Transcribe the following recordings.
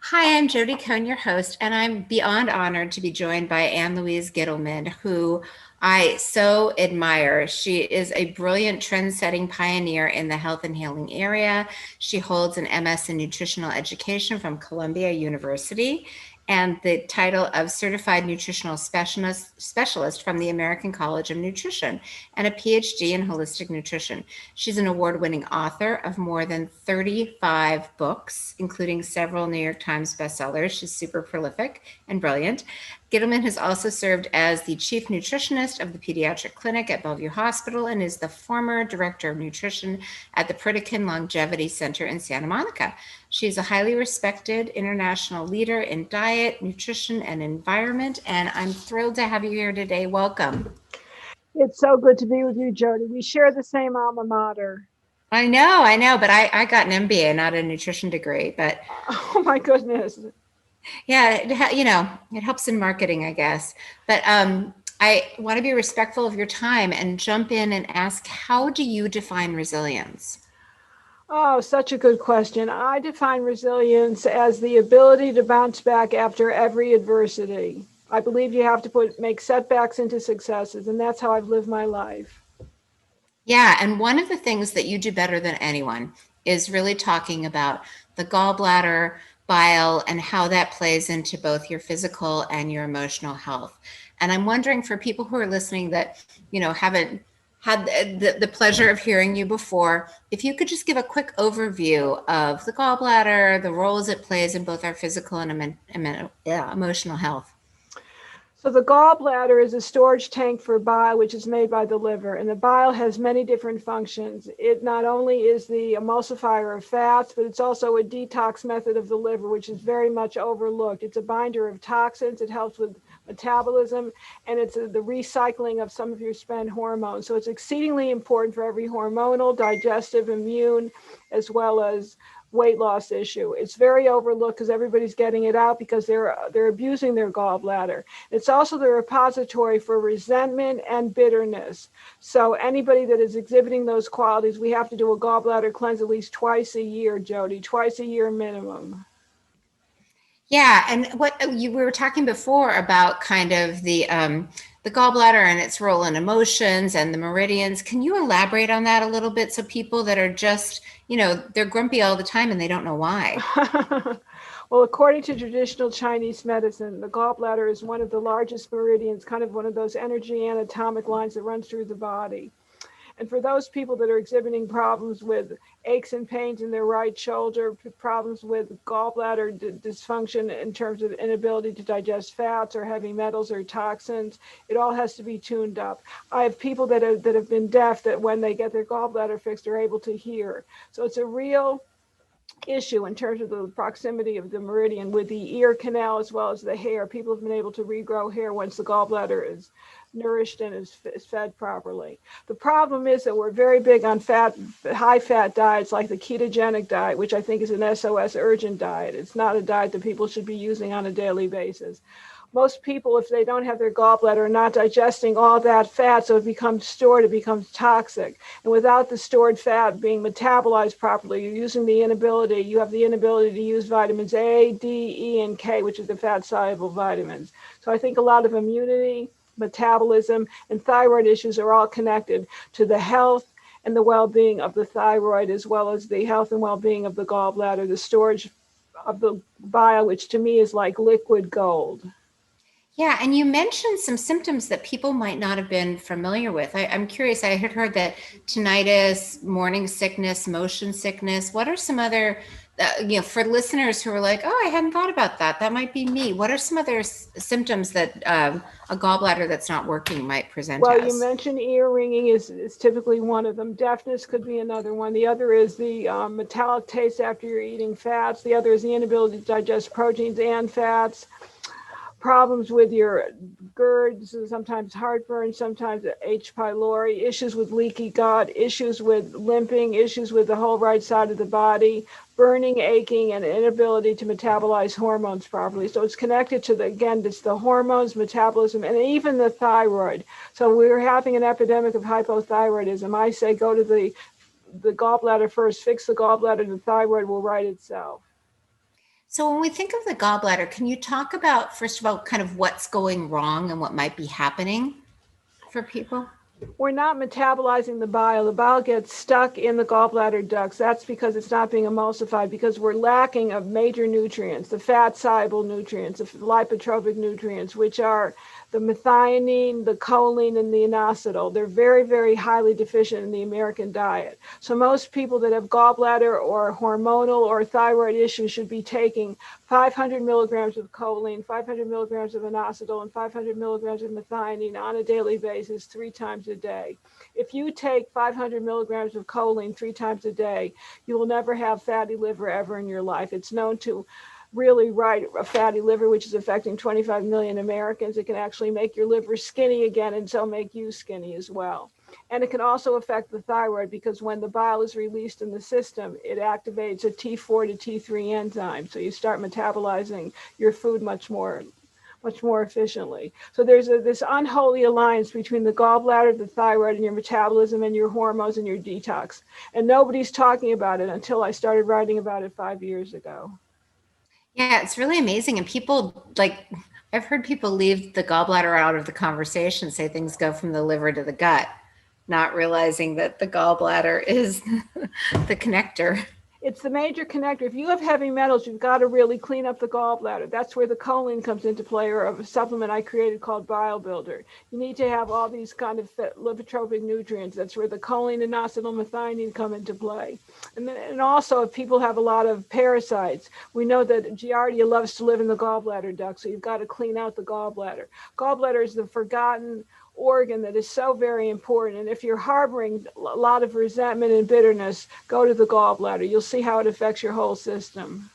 Hi, I'm Jody Cohn, your host, and I'm beyond honored to be joined by Anne Louise Gittleman, who I so admire. She is a brilliant trend-setting pioneer in the health and healing area. She holds an MS in nutritional education from Columbia University and the title of Certified Nutritional Specialist from the American College of Nutrition and a PhD in holistic nutrition. She's an award-winning author of more than 35 books, including several New York Times bestsellers. She's super prolific and brilliant. Gittleman has also served as the chief nutritionist of the pediatric clinic at Bellevue Hospital and is the former director of nutrition at the Pritikin Longevity Center in Santa Monica. She's a highly respected international leader in diet, nutrition, and environment, and I'm thrilled to have you here today. Welcome. It's so good to be with you, Jody. We share the same alma mater. But I got an MBA, not a nutrition degree. But Oh my goodness. yeah, it helps in marketing, I guess. But I want to be respectful of your time and jump in and ask, how do you define resilience? Oh, such a good question. I define resilience as the ability to bounce back after every adversity. I believe you have to make setbacks into successes, and that's how I've lived my life. Yeah, and one of the things that you do better than anyone is really talking about the gallbladder, bile, and how that plays into both your physical and your emotional health. And I'm wondering for people who are listening that, haven't had the pleasure of hearing you before, if you could just give a quick overview of the gallbladder, the roles it plays in both our physical and emotional health. So the gallbladder is a storage tank for bile, which is made by the liver. And the bile has many different functions. It not only is the emulsifier of fats, but it's also a detox method of the liver, which is very much overlooked. It's a binder of toxins. It helps with metabolism, and it's the recycling of some of your spent hormones. So it's exceedingly important for every hormonal, digestive, immune, as well as weight loss issue. It's very overlooked because everybody's getting it out because they're abusing their gallbladder. It's also the repository for resentment and bitterness. So anybody that is exhibiting those qualities, we have to do a gallbladder cleanse at least twice a year, Jody, twice a year minimum. Yeah, and what you we were talking before about kind of the gallbladder and its role in emotions and the meridians. Can you elaborate on that a little bit so people that are just, they're grumpy all the time and they don't know why? Well, according to traditional Chinese medicine, the gallbladder is one of the largest meridians, kind of one of those energy anatomic lines that runs through the body. And for those people that are exhibiting problems with aches and pains in their right shoulder, problems with gallbladder dysfunction in terms of inability to digest fats or heavy metals or toxins, it all has to be tuned up. I have people that have been deaf that when they get their gallbladder fixed, are able to hear. So it's a real issue in terms of the proximity of the meridian with the ear canal as well as the hair. People have been able to regrow hair once the gallbladder is nourished and is fed properly. The problem is that we're very big on high fat diets like the ketogenic diet, which I think is an SOS urgent diet. It's not a diet that people should be using on a daily basis. Most people, if they don't have their gallbladder, are not digesting all that fat, so it becomes stored, it becomes toxic. And without the stored fat being metabolized properly, you have the inability to use vitamins A, D, E, and K, which are the fat-soluble vitamins. So I think a lot of immunity, metabolism, and thyroid issues are all connected to the health and the well-being of the thyroid, as well as the health and well-being of the gallbladder, the storage of the bile, which to me is like liquid gold. Yeah, and you mentioned some symptoms that people might not have been familiar with. I'm curious, I had heard that tinnitus, morning sickness, motion sickness. What are some other, for listeners who are like, oh, I hadn't thought about that. That might be me. What are some other symptoms that a gallbladder that's not working might present Well, you as? mentioned ear ringing is typically one of them. Deafness could be another one. The other is the metallic taste after you're eating fats. The other is the inability to digest proteins and fats. Problems with your GERDs, sometimes heartburn, sometimes H. pylori, issues with leaky gut, issues with limping, issues with the whole right side of the body, burning, aching, and inability to metabolize hormones properly. So it's connected to it's the hormones, metabolism, and even the thyroid. So we're having an epidemic of hypothyroidism. I say go to the gallbladder first, fix the gallbladder, the thyroid will right itself. So when we think of the gallbladder, can you talk about, first of all, kind of what's going wrong and what might be happening for people? We're not metabolizing the bile. The bile gets stuck in the gallbladder ducts. That's because it's not being emulsified, because we're lacking of major nutrients, the fat soluble nutrients, the lipotropic nutrients, which are the methionine, the choline, and the inositol. They're very, very highly deficient in the American diet. So most people that have gallbladder or hormonal or thyroid issues should be taking 500 milligrams of choline, 500 milligrams of inositol, and 500 milligrams of methionine on a daily basis 3 times a day. If you take 500 milligrams of choline 3 times a day, you will never have fatty liver ever in your life. It's known to really right a fatty liver, which is affecting 25 million Americans. It can actually make your liver skinny again and so make you skinny as well. And it can also affect the thyroid, because when the bile is released in the system, it activates a T4 to T3 enzyme. So you start metabolizing your food much more efficiently. So there's this unholy alliance between the gallbladder, the thyroid, and your metabolism and your hormones and your detox. And nobody's talking about it until I started writing about it 5 years ago. Yeah, it's really amazing. And people like, I've heard people leave the gallbladder out of the conversation, say things go from the liver to the gut, not realizing that the gallbladder is the connector. It's the major connector. If you have heavy metals, you've got to really clean up the gallbladder. That's where the choline comes into play, or a supplement I created called Bile Builder. You need to have all these kind of lipotropic nutrients. That's where the choline, inositol, methionine come into play. And also, if people have a lot of parasites, we know that Giardia loves to live in the gallbladder duct, so you've got to clean out the gallbladder. Gallbladder is the forgotten organ that is so very important. And if you're harboring a lot of resentment and bitterness, go to the gallbladder. You'll see how it affects your whole system.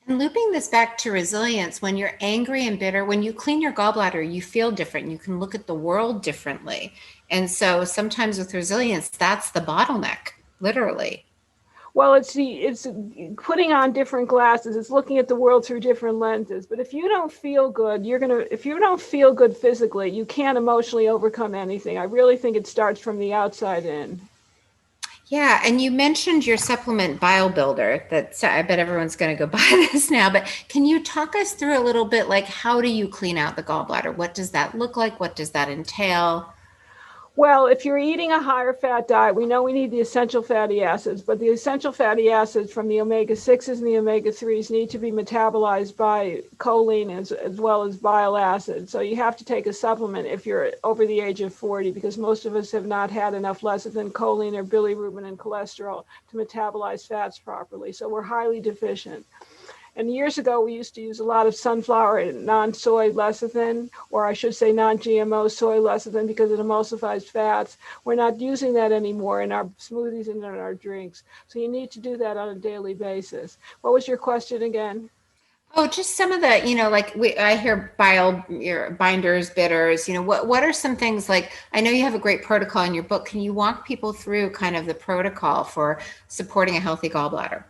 And looping this back to resilience, when you're angry and bitter, when you clean your gallbladder, you feel different. You can look at the world differently. And so sometimes with resilience, that's the bottleneck, literally. Well, it's putting on different glasses. It's looking at the world through different lenses. But if you don't feel good, if you don't feel good physically, you can't emotionally overcome anything. I really think it starts from the outside in. Yeah, and you mentioned your supplement Bile Builder. That I bet everyone's going to go buy this now. But can you talk us through a little bit, like how do you clean out the gallbladder? What does that look like? What does that entail? Well, if you're eating a higher fat diet, we know we need the essential fatty acids, but the essential fatty acids from the omega 6s and the omega 3s need to be metabolized by choline as well as bile acid. So you have to take a supplement if you're over the age of 40, because most of us have not had enough lecithin, choline, or bilirubin and cholesterol to metabolize fats properly. So we're highly deficient. And years ago, we used to use a lot of sunflower and non-soy lecithin, or I should say non-GMO soy lecithin, because it emulsifies fats. We're not using that anymore in our smoothies and in our drinks. So you need to do that on a daily basis. What was your question again? Oh, just some of the, like I hear bile your binders, bitters, what are some things like, I know you have a great protocol in your book. Can you walk people through kind of the protocol for supporting a healthy gallbladder?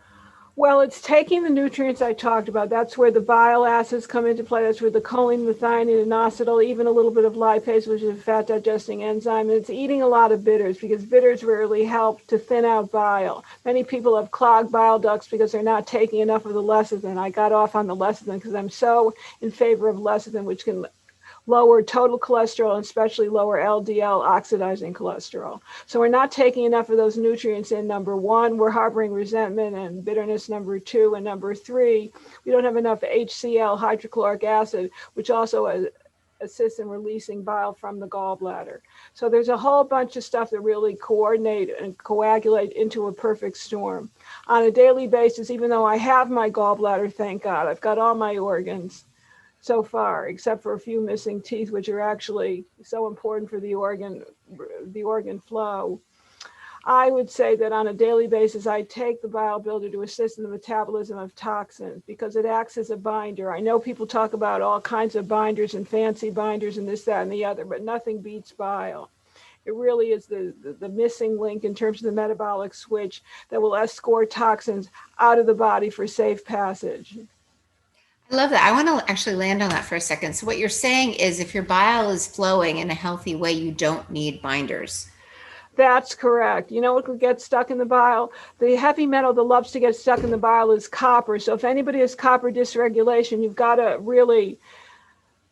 Well, it's taking the nutrients I talked about. That's where the bile acids come into play. That's where the choline, methionine, inositol, even a little bit of lipase, which is a fat digesting enzyme. And it's eating a lot of bitters, because bitters really help to thin out bile. Many people have clogged bile ducts because they're not taking enough of the lecithin. I got off on the lecithin because I'm so in favor of lecithin, which can lower total cholesterol and especially lower LDL oxidizing cholesterol. So we're not taking enough of those nutrients in. Number one, we're harboring resentment and bitterness. Number two, and number three, we don't have enough HCl, hydrochloric acid, which also assists in releasing bile from the gallbladder. So there's a whole bunch of stuff that really coordinate and coagulate into a perfect storm. On a daily basis, even though I have my gallbladder, thank God, I've got all my organs so far, except for a few missing teeth, which are actually so important for the organ flow. I would say that on a daily basis, I take the bile builder to assist in the metabolism of toxins, because it acts as a binder. I know people talk about all kinds of binders and fancy binders and this, that, and the other, but nothing beats bile. It really is the missing link in terms of the metabolic switch that will escort toxins out of the body for safe passage. I love that. I want to actually land on that for a second. So what you're saying is if your bile is flowing in a healthy way, you don't need binders. That's correct. You know what could get stuck in the bile? The heavy metal that loves to get stuck in the bile is copper. So if anybody has copper dysregulation, you've got to really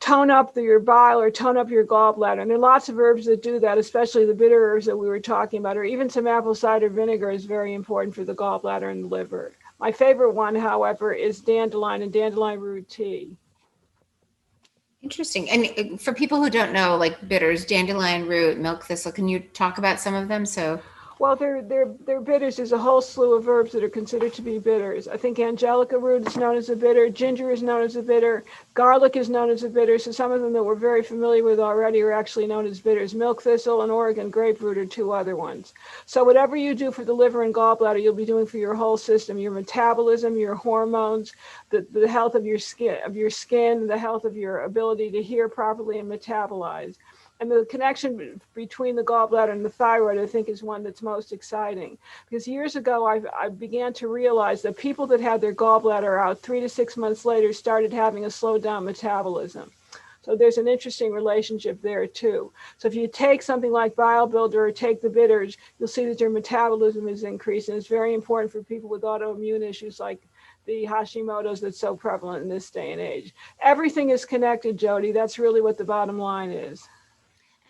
tone up your bile or tone up your gallbladder. And there are lots of herbs that do that, especially the bitter herbs that we were talking about, or even some apple cider vinegar is very important for the gallbladder and the liver. My favorite one, however, is dandelion and dandelion root tea. Interesting. And for people who don't know, like bitters, dandelion root, milk thistle, can you talk about some of them? So, Well, they're bitters. There's a whole slew of herbs that are considered to be bitters. I think angelica root is known as a bitter. Ginger is known as a bitter. Garlic is known as a bitter. So some of them that we're very familiar with already are actually known as bitters. Milk thistle and Oregon grapefruit are two other ones. So whatever you do for the liver and gallbladder, you'll be doing for your whole system, your metabolism, your hormones, the health of your skin, the health of your ability to hear properly and metabolize. And the connection between the gallbladder and the thyroid, I think, is one that's most exciting. Because years ago, I began to realize that people that had their gallbladder out 3 to 6 months later started having a slowed down metabolism. So there's an interesting relationship there too. So if you take something like Bile Builder or take the bitters, you'll see that your metabolism is increased. And it's very important for people with autoimmune issues like the Hashimoto's that's so prevalent in this day and age. Everything is connected, Jody. That's really what the bottom line is.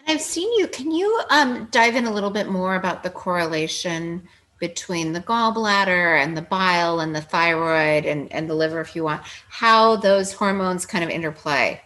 I've seen you. Can you dive in a little bit more about the correlation between the gallbladder and the bile and the thyroid and the liver, if you want, how those hormones kind of interplay?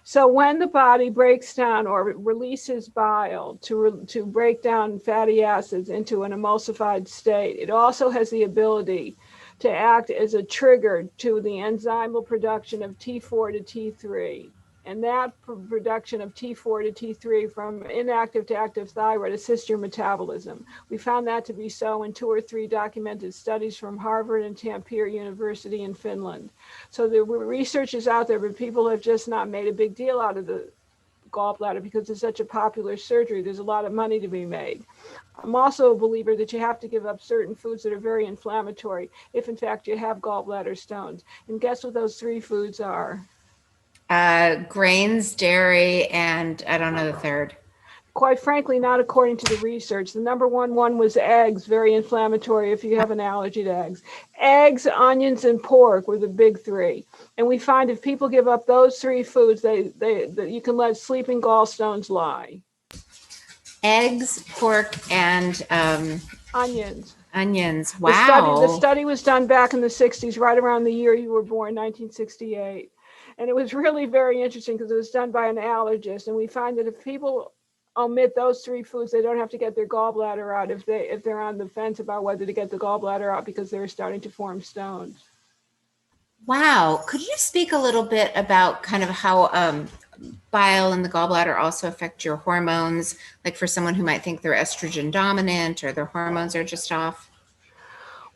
So when the body breaks down or releases bile to break down fatty acids into an emulsified state, it also has the ability to act as a trigger to the enzymal production of T4 to T3. And that production of T4 to T3 from inactive to active thyroid assists your metabolism. We found that to be so in 2 or 3 documented studies from Harvard and Tampere University in Finland. So the research is out there, but people have just not made a big deal out of the gallbladder because it's such a popular surgery. There's a lot of money to be made. I'm also a believer that you have to give up certain foods that are very inflammatory if, in fact, you have gallbladder stones. And guess what those 3 foods are? Grains, dairy, and I don't know the third. Quite frankly, not according to the research. The number one was eggs, very inflammatory if you have an allergy to eggs. Eggs, onions, and pork were the big 3. And we find if people give up those 3 foods, they you can let sleeping gallstones lie. Eggs, pork, and onions. Onions. Wow. The study was done back in the 60s, right around the year you were born, 1968. And it was really very interesting because it was done by an allergist. And we find that if people omit those 3 foods, they don't have to get their gallbladder out if they're on the fence about whether to get the gallbladder out because they're starting to form stones. Wow. Could you speak a little bit about kind of how bile and the gallbladder also affect your hormones? Like for someone who might think they're estrogen dominant or their hormones are just off?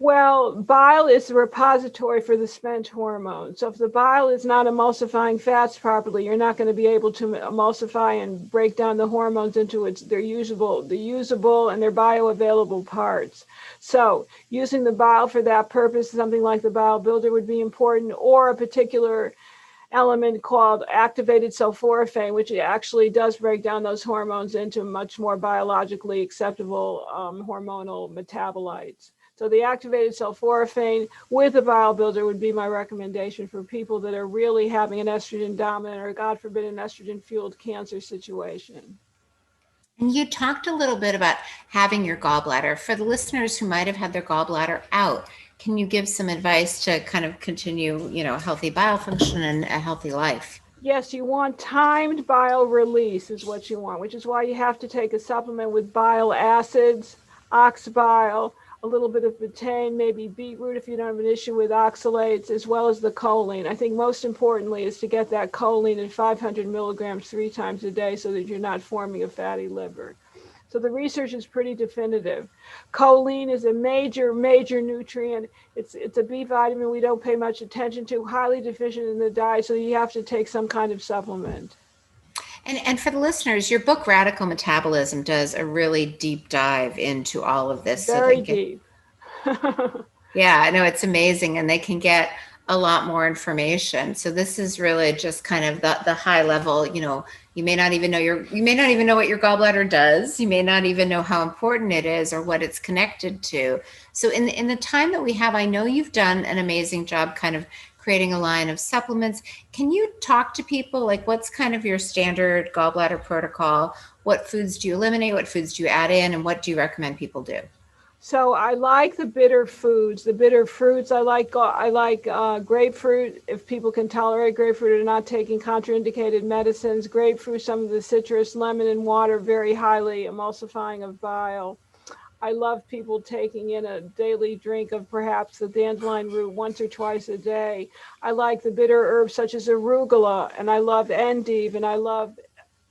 Well, bile is the repository for the spent hormones. So if the bile is not emulsifying fats properly, you're not going to be able to emulsify and break down the hormones into their usable and their bioavailable parts. So using the bile for that purpose, something like the bile builder would be important, or a particular element called activated sulforaphane, which actually does break down those hormones into much more biologically acceptable hormonal metabolites. So the activated sulforaphane with a bile builder would be my recommendation for people that are really having an estrogen dominant or, God forbid, an estrogen fueled cancer situation. And you talked a little bit about having your gallbladder. For the listeners who might have had their gallbladder out, can you give some advice to kind of continue, a healthy bile function and a healthy life? Yes, you want timed bile release is what you want, which is why you have to take a supplement with bile acids, ox bile, a little bit of betaine, maybe beetroot if you don't have an issue with oxalates, as well as the choline. I think most importantly is to get that choline at 500 milligrams 3 times a day so that you're not forming a fatty liver. So the research is pretty definitive. Choline is a major nutrient. It's a B vitamin we don't pay much attention to, highly deficient in the diet, so you have to take some kind of supplement. And for the listeners, your book, Radical Metabolism, does a really deep dive into all of this. Very deep. Yeah, I know, it's amazing. And they can get a lot more information. So this is really just kind of the high level, you may not even know what your gallbladder does. You may not even know how important it is or what it's connected to. So in the time that we have, I know you've done an amazing job kind of creating a line of supplements. Can you talk to people, like what's kind of your standard gallbladder protocol? What foods do you eliminate? What foods do you add in? And what do you recommend people do? So I like the bitter foods, the bitter fruits. I like grapefruit. If people can tolerate grapefruit and are not taking contraindicated medicines, grapefruit, some of the citrus, lemon, and water, very highly emulsifying of bile. I love people taking in a daily drink of perhaps the dandelion root once or twice a day. I like the bitter herbs such as arugula, and I love endive, and I love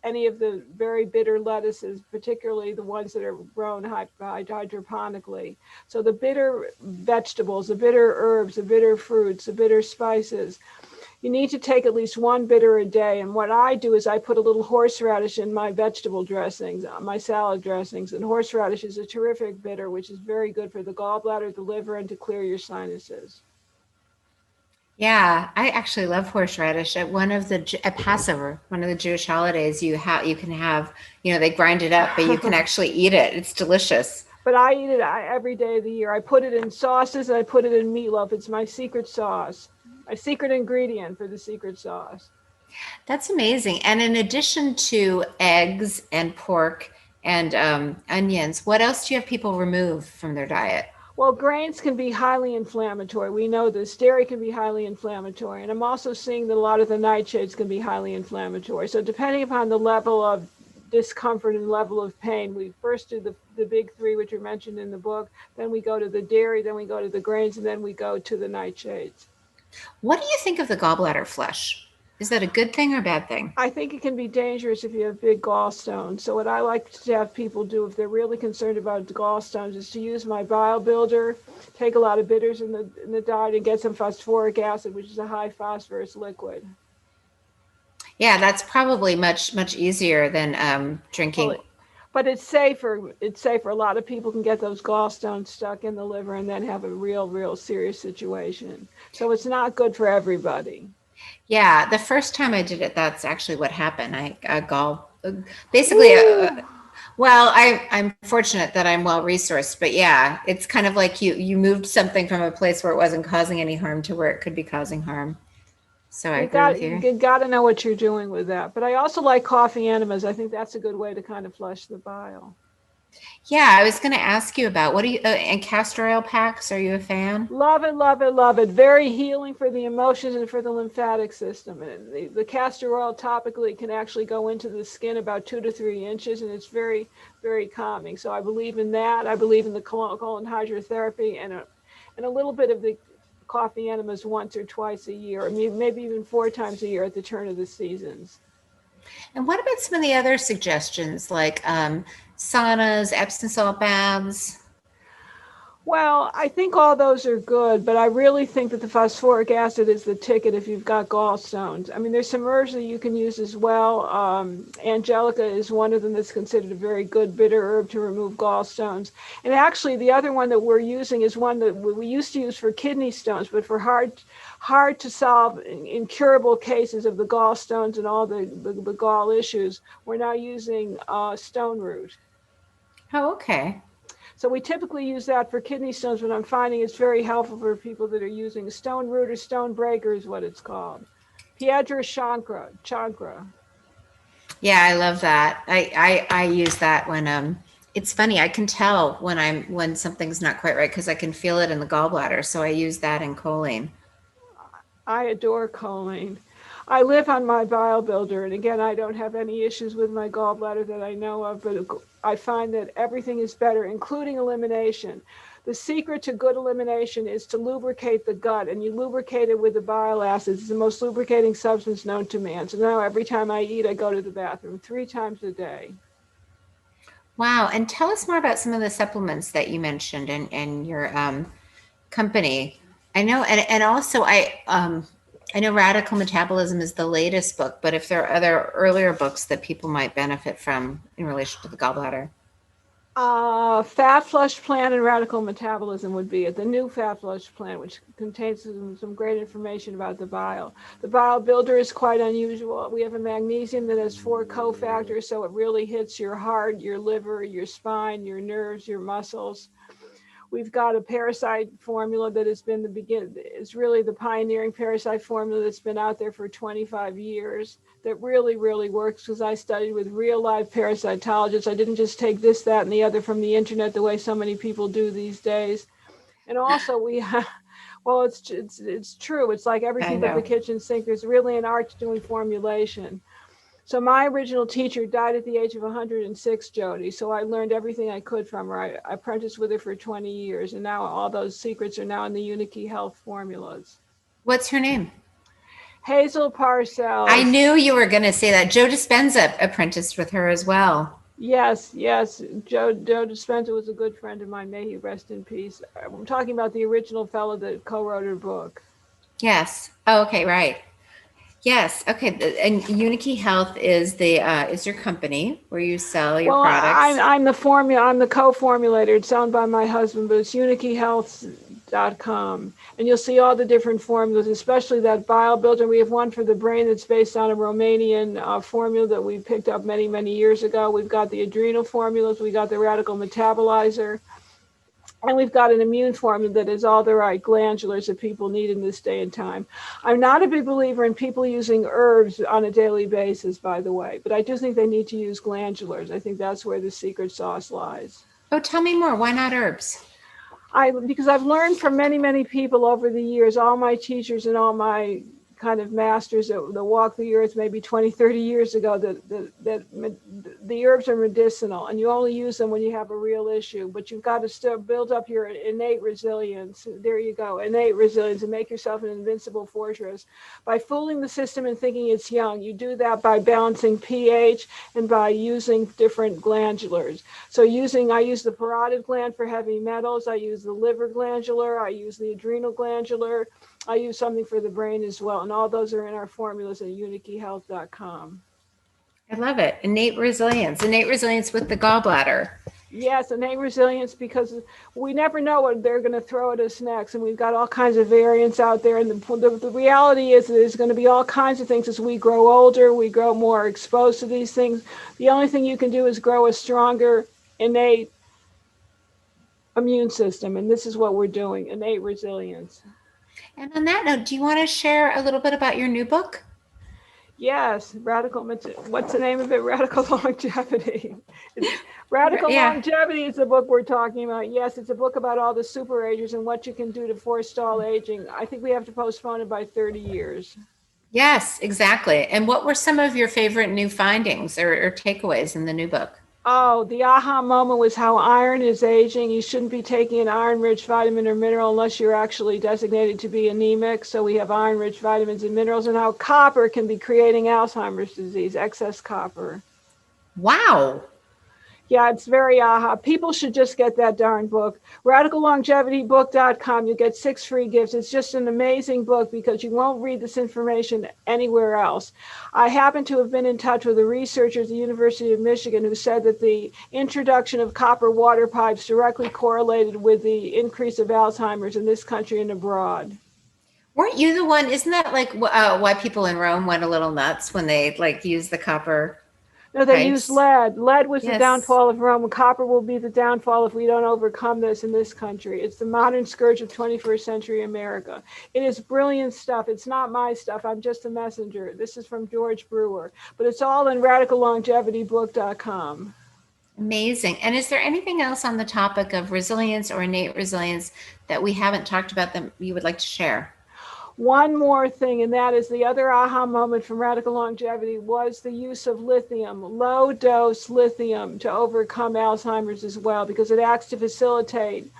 any of the very bitter lettuces, particularly the ones that are grown hydroponically. So the bitter vegetables, the bitter herbs, the bitter fruits, the bitter spices, you need to take at least one bitter a day. And what I do is I put a little horseradish in my vegetable dressings, my salad dressings. And horseradish is a terrific bitter, which is very good for the gallbladder, the liver, and to clear your sinuses. Yeah, I actually love horseradish. At Passover, one of the Jewish holidays, you can have, they grind it up, but you can actually eat it. It's delicious. But I eat it every day of the year. I put it in sauces and I put it in meatloaf. It's my secret sauce, my secret ingredient for the secret sauce. That's amazing. And in addition to eggs and pork and onions, what else do you have people remove from their diet? Well, grains can be highly inflammatory. We know this. Dairy can be highly inflammatory. And I'm also seeing that a lot of the nightshades can be highly inflammatory. So depending upon the level of discomfort and level of pain, we first do the big three, which are mentioned in the book. Then we go to the dairy, then we go to the grains, and then we go to the nightshades. What do you think of the gallbladder flush? Is that a good thing or a bad thing? I think it can be dangerous if you have big gallstones. So what I like to have people do if they're really concerned about gallstones is to use my bile builder, take a lot of bitters in the diet, and get some phosphoric acid, which is a high phosphorus liquid. Yeah, that's probably much easier than drinking. Well, but it's safer. It's safer. A lot of people can get those gallstones stuck in the liver and then have a real serious situation. So it's not good for everybody. Yeah, the first time I did it, that's actually what happened. Basically, I'm fortunate that I'm well resourced, but yeah, it's kind of like you moved something from a place where it wasn't causing any harm to where it could be causing harm. So I agree with you. You got to know what you're doing with that. But I also like coffee enemas. I think that's a good way to kind of flush the bile. Yeah, I was going to ask you about and castor oil packs. Are you a fan? Love it, love it, love it. Very healing for the emotions and for the lymphatic system. And the castor oil topically can actually go into the skin about 2 to 3 inches, and it's very calming. So I believe in that. I believe in the colon hydrotherapy and a little bit of the coffee enemas once or twice a year, or maybe even 4 times a year at the turn of the seasons. And what about some of the other suggestions like saunas, Epsom salt baths? Well, I think all those are good, but I really think that the phosphoric acid is the ticket if you've got gallstones. I mean, there's some herbs that you can use as well. Angelica is one of them that's considered a very good bitter herb to remove gallstones. And actually, the other one that we're using is one that we used to use for kidney stones, but for hard to solve incurable cases of the gallstones and all the gall issues, we're now using stone root. Oh, okay. So we typically use that for kidney stones, but I'm finding it's very helpful for people that are using stone root or stone breaker is what it's called. Piedra chancra. Yeah, I love that. I use that when it's funny, I can tell when something's not quite right because I can feel it in the gallbladder. So I use that in choline. I adore choline. I live on my bile builder, and again, I don't have any issues with my gallbladder that I know of, but I find that everything is better, including elimination. The secret to good elimination is to lubricate the gut, and you lubricate it with the bile acids. It's the most lubricating substance known to man. So now every time I eat, I go to the bathroom 3 times a day. Wow. And tell us more about some of the supplements that you mentioned in your company. I know, and also I know Radical Metabolism is the latest book, but if there are other earlier books that people might benefit from in relation to the gallbladder. Fat flush plan and radical metabolism would be it. The new fat flush plan, which contains some great information about the bile. The bile builder is quite unusual. We have a magnesium that has 4 cofactors, so it really hits your heart, your liver, your spine, your nerves, your muscles. We've got a parasite formula that has been it's really the pioneering parasite formula that's been out there for 25 years that really, really works because I studied with real live parasitologists. I didn't just take this, that, and the other from the internet the way so many people do these days. And also we have, well, it's true. It's like I everything but the know. kitchen sink. There's really an art to doing formulation. So my original teacher died at the age of 106, Jody. So I learned everything I could from her. I apprenticed with her for 20 years, and now all those secrets are now in the Unikey Health formulas. What's her name? Hazel I Parcells. knew you were going to say that. Joe Dispenza apprenticed with her as well. Yes, yes. Joe Dispenza was a good friend of mine. May he rest in peace. I'm talking about the original fellow that co-wrote her book. Yes. Oh, okay, right. Yes. Okay. And Unikey Health is your company where you sell your Well, products. I'm the co-formulator. It's owned by my husband, but it's unikeyhealth.com. And you'll see all the different formulas, especially that bile builder. We have one for the brain that's based on a Romanian formula that we picked up many, many years ago. We've got the adrenal formulas. We got the radical metabolizer. And we've got an immune formula that is all the right glandulars that people need in this day and time. I'm not a big believer in people using herbs on a daily basis, by the way, but I do think they need to use glandulars. I think that's where the secret sauce lies. Oh, tell me more. Why not herbs? Because I've learned from many, many people over the years, all my teachers and all my kind of masters that walked the earth maybe 20, 30 years ago, that the herbs are medicinal and you only use them when you have a real issue, but you've got to still build up your innate resilience. There you go, innate resilience, and make yourself an invincible fortress. By fooling the system and thinking it's young, you do that by balancing pH and by using different glandulars. So I use the parotid gland for heavy metals, I use the liver glandular, I use the adrenal glandular, I use something for the brain as well. And all those are in our formulas at unikeyhealth.com. I love it. Innate resilience with the gallbladder. Yes, innate resilience, because we never know what they're going to throw at us next. And we've got all kinds of variants out there. And the reality is that there's going to be all kinds of things as we grow older, we grow more exposed to these things. The only thing you can do is grow a stronger innate immune system. And this is what we're doing, innate resilience. And on that note, do you want to share a little bit about your new book? Yes, what's the name of it? Radical Longevity. Radical Yeah. Longevity is the book we're talking about. Yes, it's a book about all the super agers and what you can do to forestall aging. I think we have to postpone it by 30 years. Yes, exactly. And what were some of your favorite new findings or takeaways in the new book? Oh, the aha moment was how iron is aging. You shouldn't be taking an iron-rich vitamin or mineral unless you're actually designated to be anemic. So we have iron-rich vitamins and minerals, and how copper can be creating Alzheimer's disease, excess copper. Wow. Yeah, it's very aha. People should just get that darn book. RadicalLongevityBook.com. You get 6 free gifts. It's just an amazing book because you won't read this information anywhere else. I happen to have been in touch with a researcher at the University of Michigan who said that the introduction of copper water pipes directly correlated with the increase of Alzheimer's in this country and abroad. Weren't you the one? Isn't that like why people in Rome went a little nuts when they like used the copper No, they used pipes? lead. Lead was the Yes. downfall of Rome. Copper will be the downfall if we don't overcome this in this country. It's the modern scourge of 21st century America. It is brilliant stuff. It's not my stuff. I'm just a messenger. This is from George Brewer. But it's all in RadicalLongevityBook.com. Amazing. And is there anything else on the topic of resilience or innate resilience that we haven't talked about that you would like to share? One more thing, and that is the other aha moment from Radical Longevity was the use of lithium, low dose lithium, to overcome Alzheimer's as well, because it acts to facilitate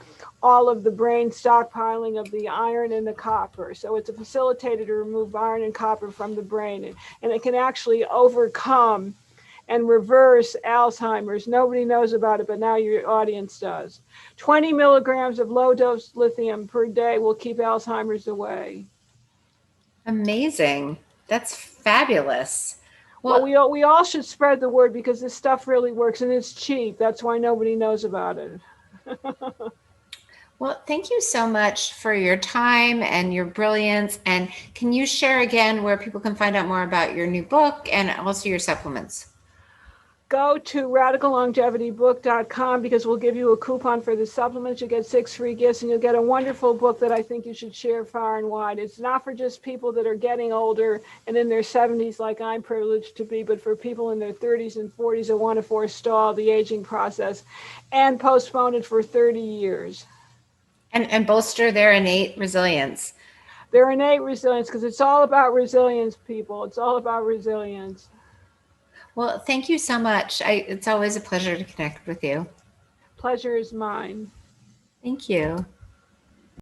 all of the brain stockpiling of the iron and the copper. So it's a facilitator to remove iron and copper from the brain, and it can actually overcome and reverse Alzheimer's. Nobody knows about it, but now your audience does. 20 milligrams of low dose lithium per day will keep Alzheimer's away. Amazing. That's fabulous. Well, Well, we all should spread the word because this stuff really works and it's cheap. That's why nobody knows about it. well, thank you so much for your time and your brilliance. And can you share again where people can find out more about your new book and also your supplements? Go to radicallongevitybook.com because we'll give you a coupon for the supplements. You get 6 free gifts and you'll get a wonderful book that I think you should share far and wide. It's not for just people that are getting older and in their 70s like I'm privileged to be, but for people in their 30s and 40s that want to forestall the aging process and postpone it for 30 years. And bolster their innate resilience. Their innate resilience, because it's all about resilience, people. It's all about resilience. Well, thank you so much. It's always a pleasure to connect with you. Pleasure is mine. Thank you.